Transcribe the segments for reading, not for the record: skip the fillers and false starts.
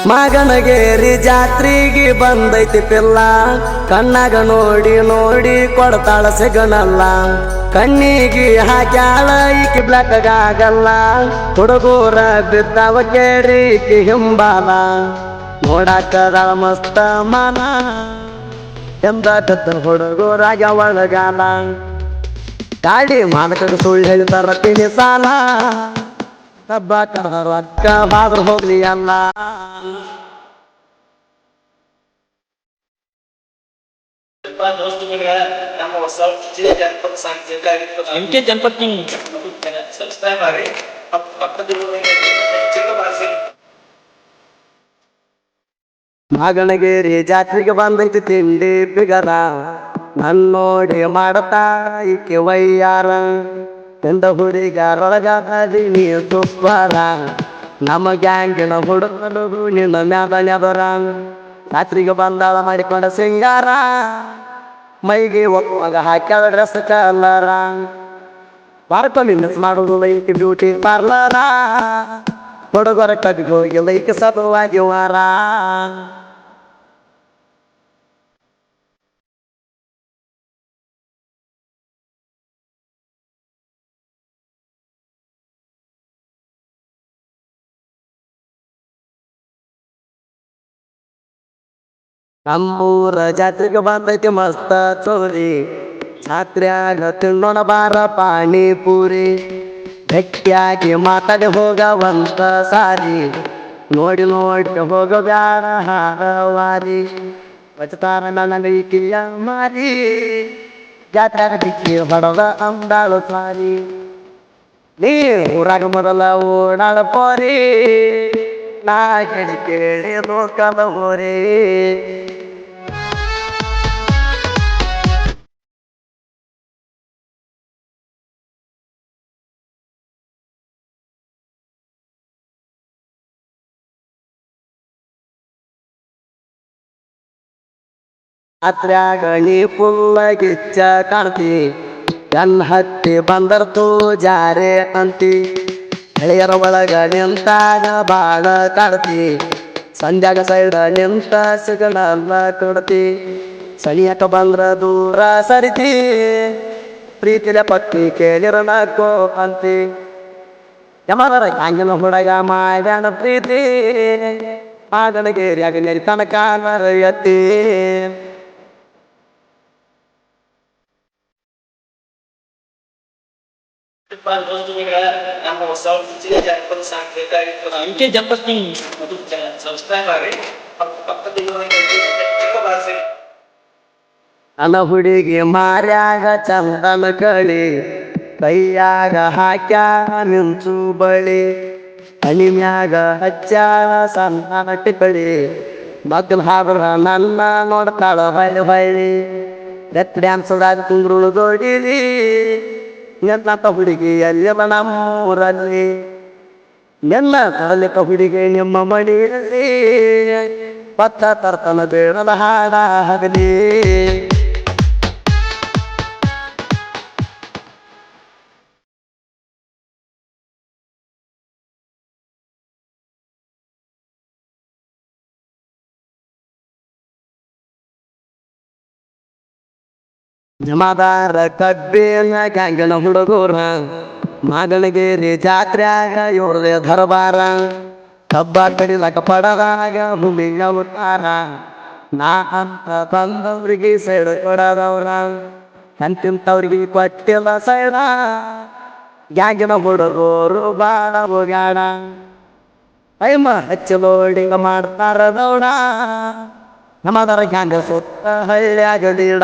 ಮಾಗನಗೇರಿ ಜಾತ್ರೆಗೆ ಬಂದೈತಿ ಪಿಲ್ಲ ಕಣ್ಣಾಗ ನೋಡಿ ನೋಡಿ ಕೊಡ್ತಾಳ ಸಿಗನಲ್ಲ ಕಣ್ಣಿಗೆ ಹಾಕ್ಯಾಳ ಈಕಿ ಬ್ಲಾಕಾಗಲ್ಲ ಹುಡುಗೂರ ಬಿದ್ದಾವ ಕೇಳಿ ಈಕಿ ಹಿಂಬಾಲ ನೋಡಾಕದಾಳ ಮಸ್ತ ಮಾನ ಎಂದ ಹುಡುಗೂರಾಗ ಒಳಗಾಲ ಗಾಡಿ ಮಾಲಕ ಸುಳ್ಳು ಹೇಳ್ತಾರ ತಿಳಿ ಸಾಲ ಹಬ್ಬ ರೊಕ್ಕ ಬಾದ್ರ ಹೋಗ್ಲಿ ಅಲ್ಲ ಎಂಕೆ ಜನಪದ ಮಾಗನಗೇರಿ ಜಾತ್ರೆಗೆ ಬಂದೈತಿ ತಿಂಡಿ ಬಿಗರ ನನ್ನೋಡಿ ಮಾಡತಾ ಈಕೆ ವಯ್ಯಾರ ಎಂದ ಹುಡುಗಾರೊಳಗ ನೀ ತುಪ್ಪರ ನಮ್ಮ ಗ್ಯಾಂಗಿನ ಹುಡುಗರು ನಿನ್ನ ಮ್ಯಾದರ ರಾತ್ರಿಗೆ ಬಂದಾಳ ಮಾಡಿಕೊಂಡ ಸಿಂಗಾರ ಮೈಗೆ ಒಪ್ಪುವಾಗ ಹಾಕ್ಯಾಳ ಡ್ರೆಸ್ ಕಲರ ಬಾರ್ಕೊಂಡು ಮಿಸ್ ಮಾಡುದು ಲೈಕ್ ಬ್ಯೂಟಿ ಪಾರ್ಲರ ಹುಡುಗರ ಕಟ್ಟಿಗೆ ಹೋಗಿ ಲೈಕ್ ಸದುವಾಗಿ ವಾರ ನಮ್ಮೂರ ಜಾತ್ರೆಗೆ ಬಂದೈತಿ ಮಸ್ತ ಚೋರಿ ಜಾತ್ರ್ಯಾಗ ತಿನ್ನೋಣ ಬಾರ ಪಾನಿಪುರಿ ಗಟ್ಟಿಯಾಗಿ ಮಾತಾಡಿ ಹೋಗವಂತ ಸಾರಿ ನೋಡಿ ನೋಡಿ ಹೋಗೋ ಬ್ಯಾಡ ಹಾರವಾರಿ ಬಚತಾರ ನನ್ನ ಈಕಿಯ ಮಾರಿ ಜಾತ್ರ್ಯಾಗ ಡಿಕ್ಕಿ ಹೊಡದ ಅಂದಾಳು ಸಾರಿ ನೀ ಊರಾಗ ಮೊದಲ ಓಡಾಳ ಪೋರಿ ನಾ ಕೇಳಿ ಕೇಳಿ ಲೋಕದ ಹೋರಿ ಜಾತ್ರ್ಯಾಗ ನೀ ಫುಲ್ಲ ಗಿಚ್ಚ ಕಾಣ್ತಿ ಕಣ್ ಹತ್ತಿ ಬಂದರ್ತು ಜಾರೆ ಅಂತಿ ಹಳೆಯರ ಒಳಗ ನಿಂತಾಗ ಬಾಳ ಕಾಡ್ತಿ ಸಂಧ್ಯಾಗ ಸೈಡ ನಿಂತ ಸಿಗನಲ್ಲ ಕೊಡ್ತಿ ಸನಿಯಕ ಬಂದ್ರ ದೂರ ಸರಿತಿ ಪ್ರೀತಿಲ ಪಟ್ಟಿ ಕೇಳಿರ ನಾಕೋ ಅಂತಿ ಯಮರ ಹಂಗಿನ ಹುಡುಗ ಮಾಡ್ಯಾನ ಪ್ರೀತಿ ಮಾಗನಗೇರಿಯಾಗ ನೆರಿ ತನಕ ಎತ್ತಿ ಎಂಕೆ ಜನಪದ ನನ್ನ ಹುಡುಗಿ ಮಾರ್ಯಾಗ ಚಂದನ ಕಳಿ ಕೈಯಾಗ ಹಾಕ್ಯಾಗ ನಿಂಚು ಬಳಿ ಹಣಿಮ್ಯಾಗ ಹಚ್ಚಾಳ ಸಣ್ಣ ಟಿಕಳಿ ಮಕ್ಕಳು ಹಾಡ್ರ ನನ್ನ ನೋಡ್ತಾಳ ಹೊಳ್ಳಿ ಹೊಳ್ಳಿ ರೆತ್ ಡ್ಯಾನ್ಸ್ ಕುಂದ್ರುಳು ದೊಡಿಲಿ ಎಂತ ಹುಡುಗಿ ಎಲ್ಲಿಲ್ಲ ನಮ್ಮೂರಲ್ಲಿ ಎಲ್ಲ ತರಲಿಕ್ಕ ಹುಡುಗಿ ನಿಮ್ಮ ಮಡಿಯಲ್ಲಿ ಪತ್ತ ತರ್ತನ ಬೇಡದ ಹಾಡ ಹಗಲಿ ಜಮಾದಾರ ಕಬ್ಬಿನ ಗ್ಯಾಂಗಿನ ಹುಡುಗೂರ ಮಾಗನಗೇರಿ ಜಾತ್ರ್ಯಾಗ ಇವ್ರದೇ ದರ್ಬಾರ ಕಬ್ಬ ಕಡಿಲಕ ಪಡದಾಗ ಭೂಮಿಯ ಉತ್ತಾರ ನಾ ಅಂತ ತಂದವ್ರಿಗೆ ಸೈಡ್ ಕೊಡದವ್ರ ಅಂತಿಂತವ್ರಿಗೆ ಕೊಟ್ಟಿಲ್ಲ ಸೈಡ ಗ್ಯಾಂಗಿನ ಹುಡುಗರು ಬಾಳ ಹೋಗ್ಯಾಡ ಐಮ ಹಚ್ಚಿ ಲೋಡಿಂಗ ಮಾಡ್ತಾರ ದೌಡ ನಮ್ಮದರ ಗ್ಯಾಂಗ ಸುತ್ತ ಹಳ್ಳಿಯಾಗ ಲೀಡ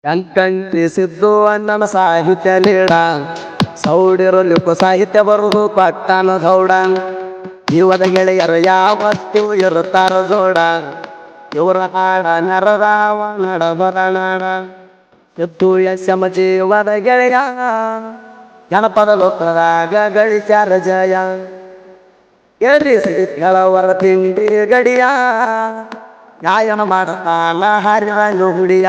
ಕಂಕಂಟಿ ಸಿದ್ದು ಅನ್ನನ ಸಾಹಿತ್ಯ ಲೀಡ ಸೌಡಿರಲಿಕ್ಕೂ ಸಾಹಿತ್ಯ ಬರುವುದು ಪಟ್ಟಣ ಗೌಡ ಜೀವದ ಗೆಳೆಯರು ಯಾವತ್ತೂ ಇರುತ್ತಾರ ಜೋಡ ಇವರ ಹಾಡ ನರರಾವ ನಡಬರನಾಡ ಎತ್ತು ಯಶಮ ಜೀವದ ಗೆಳೆಯ ಜನಪದ ಲೋಕದಾಗ ಗಳಿಸ್ಯಾರ ಜಯ ಎಲ್ಲಿ ಸಿಗಳವರ ತಿಂಡಿ ಗಡಿಯ ಗಾಯನ ಮಾಡ್ತಾನ ಹರಿವ ಹುಡಿಯ